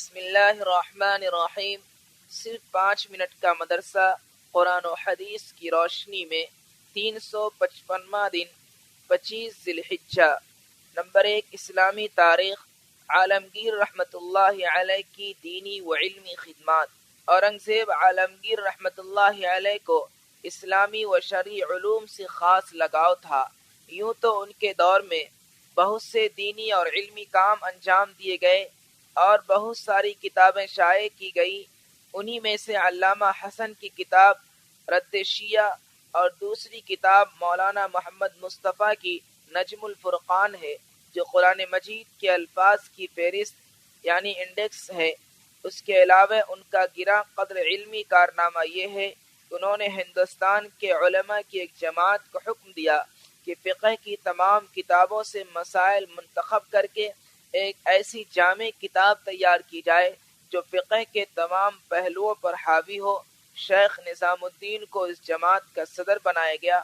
بسم اللہ الرحمن الرحیم۔ صرف 5 منٹ کا مدرسہ قرآن و حدیث کی روشنی میں 355واں دن 25 ذی الحجہ۔ نمبر 1، اسلامی تاریخ۔ عالمگیر رحمۃ اللہ علیہ کی دینی و علمی خدمات۔ اورنگزیب عالمگیر رحمۃ اللہ علیہ کو اسلامی و شرعی علوم سے خاص لگاؤ تھا۔ یوں تو ان کے دور میں بہت سے دینی اور علمی کام انجام دیے گئے اور بہت ساری کتابیں شائع کی گئی۔ انہی میں سے علامہ حسن کی کتاب رد شیعہ اور دوسری کتاب مولانا محمد مصطفیٰ کی نجم الفرقان ہے، جو قرآن مجید کے الفاظ کی فہرست یعنی انڈیکس ہے۔ اس کے علاوہ ان کا گراں قدر علمی کارنامہ یہ ہے کہ انہوں نے ہندوستان کے علماء کی ایک جماعت کو حکم دیا کہ فقہ کی تمام کتابوں سے مسائل منتخب کر کے ایک ایسی جامع کتاب تیار کی جائے جو فقہ کے تمام پہلوؤں پر حاوی ہو۔ شیخ نظام الدین کو اس جماعت کا صدر بنایا گیا۔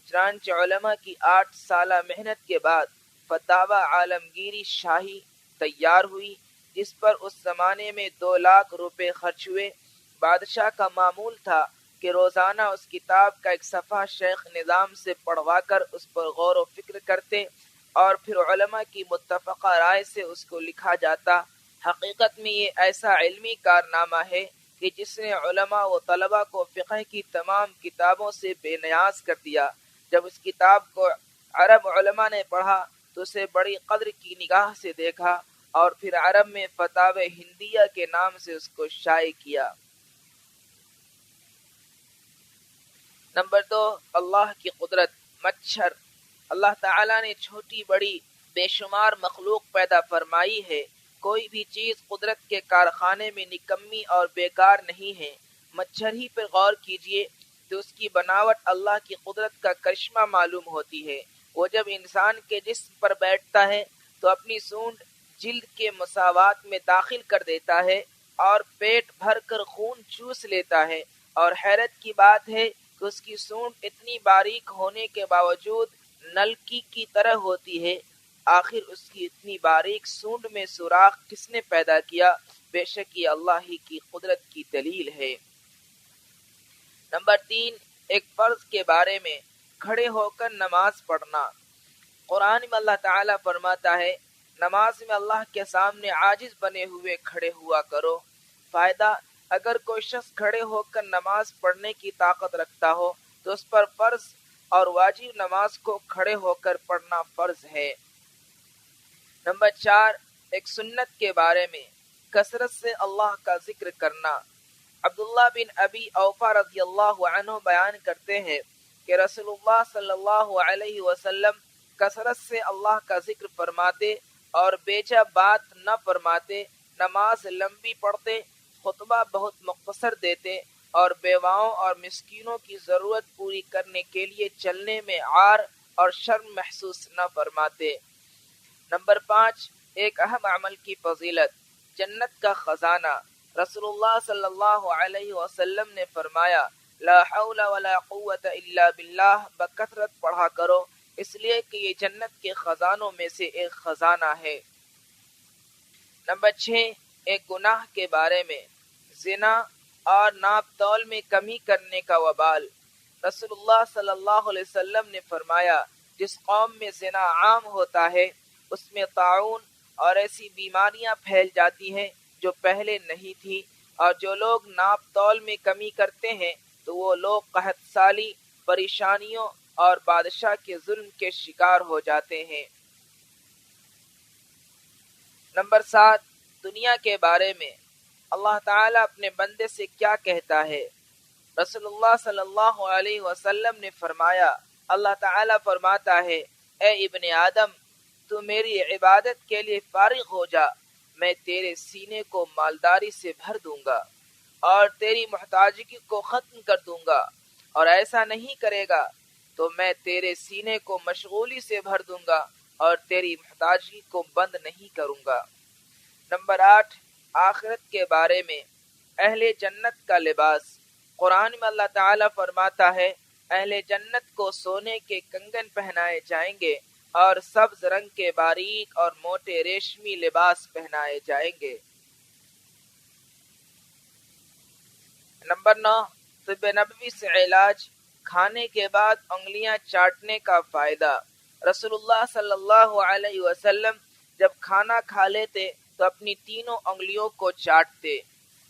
چنانچہ علماء کی 8 سالہ محنت کے بعد فتاوی عالمگیری شاہی تیار ہوئی، جس پر اس زمانے میں 2 لاکھ روپے خرچ ہوئے۔ بادشاہ کا معمول تھا کہ روزانہ اس کتاب کا ایک صفحہ شیخ نظام سے پڑھوا کر اس پر غور و فکر کرتے اور پھر علماء کی متفقہ رائے سے اس کو لکھا جاتا۔ حقیقت میں یہ ایسا علمی کارنامہ ہے کہ جس نے علماء و طلباء کو فقہ کی تمام کتابوں سے بے نیاز کر دیا۔ جب اس کتاب کو عرب علماء نے پڑھا تو اسے بڑی قدر کی نگاہ سے دیکھا اور پھر عرب میں فتاوی ہندیہ کے نام سے اس کو شائع کیا۔ نمبر 2، اللہ کی قدرت۔ مچھر۔ اللہ تعالیٰ نے چھوٹی بڑی بے شمار مخلوق پیدا فرمائی ہے۔ کوئی بھی چیز قدرت کے کارخانے میں نکمی اور بیکار نہیں ہے۔ مچھر ہی پر غور کیجئے تو اس کی بناوٹ اللہ کی قدرت کا کرشمہ معلوم ہوتی ہے۔ وہ جب انسان کے جسم پر بیٹھتا ہے تو اپنی سونڈ جلد کے مساوات میں داخل کر دیتا ہے اور پیٹ بھر کر خون چوس لیتا ہے، اور حیرت کی بات ہے کہ اس کی سونڈ اتنی باریک ہونے کے باوجود نلکی کی طرح ہوتی ہے۔ آخر اس کی اتنی باریک سونڈ میں سوراخ کس نے پیدا کیا؟ بے شک یہ اللہ ہی کی قدرت کی دلیل ہے۔ نمبر 3، ایک فرض کے بارے میں کھڑے ہو کر نماز پڑھنا۔ قرآن میں اللہ تعالیٰ فرماتا ہے، نماز میں اللہ کے سامنے عاجز بنے ہوئے کھڑے ہوا کرو۔ فائدہ، اگر کوئی شخص کھڑے ہو کر نماز پڑھنے کی طاقت رکھتا ہو تو اس پر فرض اور واجب نماز کو کھڑے ہو کر پڑھنا فرض ہے۔ نمبر 4، ایک سنت کے بارے میں کثرت سے اللہ کا ذکر کرنا۔ عبداللہ بن ابی اوفا رضی اللہ عنہ بیان کرتے ہیں کہ رسول اللہ صلی اللہ علیہ وسلم کثرت سے اللہ کا ذکر فرماتے اور بیجا بات نہ فرماتے، نماز لمبی پڑھتے، خطبہ بہت مختصر دیتے اور بیواؤں اور مسکینوں کی ضرورت پوری کرنے کے لیے چلنے میں عار اور شرم محسوس نہ فرماتے۔ نمبر 5، ایک اہم عمل کی فضیلت۔ جنت کا خزانہ۔ رسول اللہ صلی اللہ علیہ وسلم نے فرمایا، لا حول ولا قوت الا باللہ بکثرت پڑھا کرو، اس لیے کہ یہ جنت کے خزانوں میں سے ایک خزانہ ہے۔ نمبر 6، ایک گناہ کے بارے میں۔ زنا اور ناپ تول میں کمی کرنے کا وبال۔ رسول اللہ صلی اللہ علیہ وسلم نے فرمایا، جس قوم میں زنا عام ہوتا ہے اس میں طاعون اور ایسی بیماریاں پھیل جاتی ہیں جو پہلے نہیں تھی، اور جو لوگ ناپ تول میں کمی کرتے ہیں تو وہ لوگ قحط سالی، پریشانیوں اور بادشاہ کے ظلم کے شکار ہو جاتے ہیں۔ نمبر 7، دنیا کے بارے میں۔ اللہ تعالیٰ اپنے بندے سے کیا کہتا ہے؟ رسول اللہ صلی اللہ علیہ وسلم نے فرمایا، اللہ تعالیٰ فرماتا ہے، اے ابن آدم، تو میری عبادت کے لیے فارغ ہو جا، میں تیرے سینے کو مالداری سے بھر دوں گا اور تیری محتاجگی کو ختم کر دوں گا، اور ایسا نہیں کرے گا تو میں تیرے سینے کو مشغولی سے بھر دوں گا اور تیری محتاجگی کو بند نہیں کروں گا۔ نمبر 8، آخرت کے بارے میں۔ اہل جنت کا لباس۔ قرآن میں اللہ تعالیٰ فرماتا ہے، اہل جنت کو سونے کے کنگن پہنائے جائیں گے اور سبز رنگ کے باریک اور موٹے ریشمی لباس پہنائے جائیں گے۔ نمبر 9، طب نبوی سے علاج، کھانے کے بعد انگلیاں چاٹنے کا فائدہ۔ رسول اللہ صلی اللہ علیہ وسلم جب کھانا کھا لیتے تو اپنی تینوں انگلیوں کو چاٹتے۔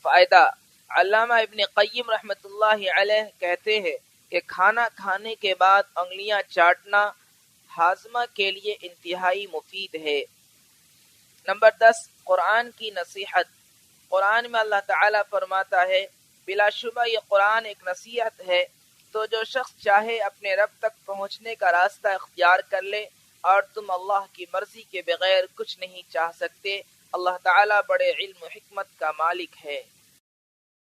فائدہ، علامہ ابن قیم رحمۃ اللہ علیہ کہتے ہیں کہ کھانا کھانے کے بعد انگلیاں چاٹنا ہاضمہ کے لیے انتہائی مفید ہے۔ نمبر 10، قرآن کی نصیحت۔ قرآن میں اللہ تعالیٰ فرماتا ہے، بلا شبہ یہ قرآن ایک نصیحت ہے، تو جو شخص چاہے اپنے رب تک پہنچنے کا راستہ اختیار کر لے، اور تم اللہ کی مرضی کے بغیر کچھ نہیں چاہ سکتے۔ اللہ تعالیٰ بڑے علم و حکمت کا مالک ہے۔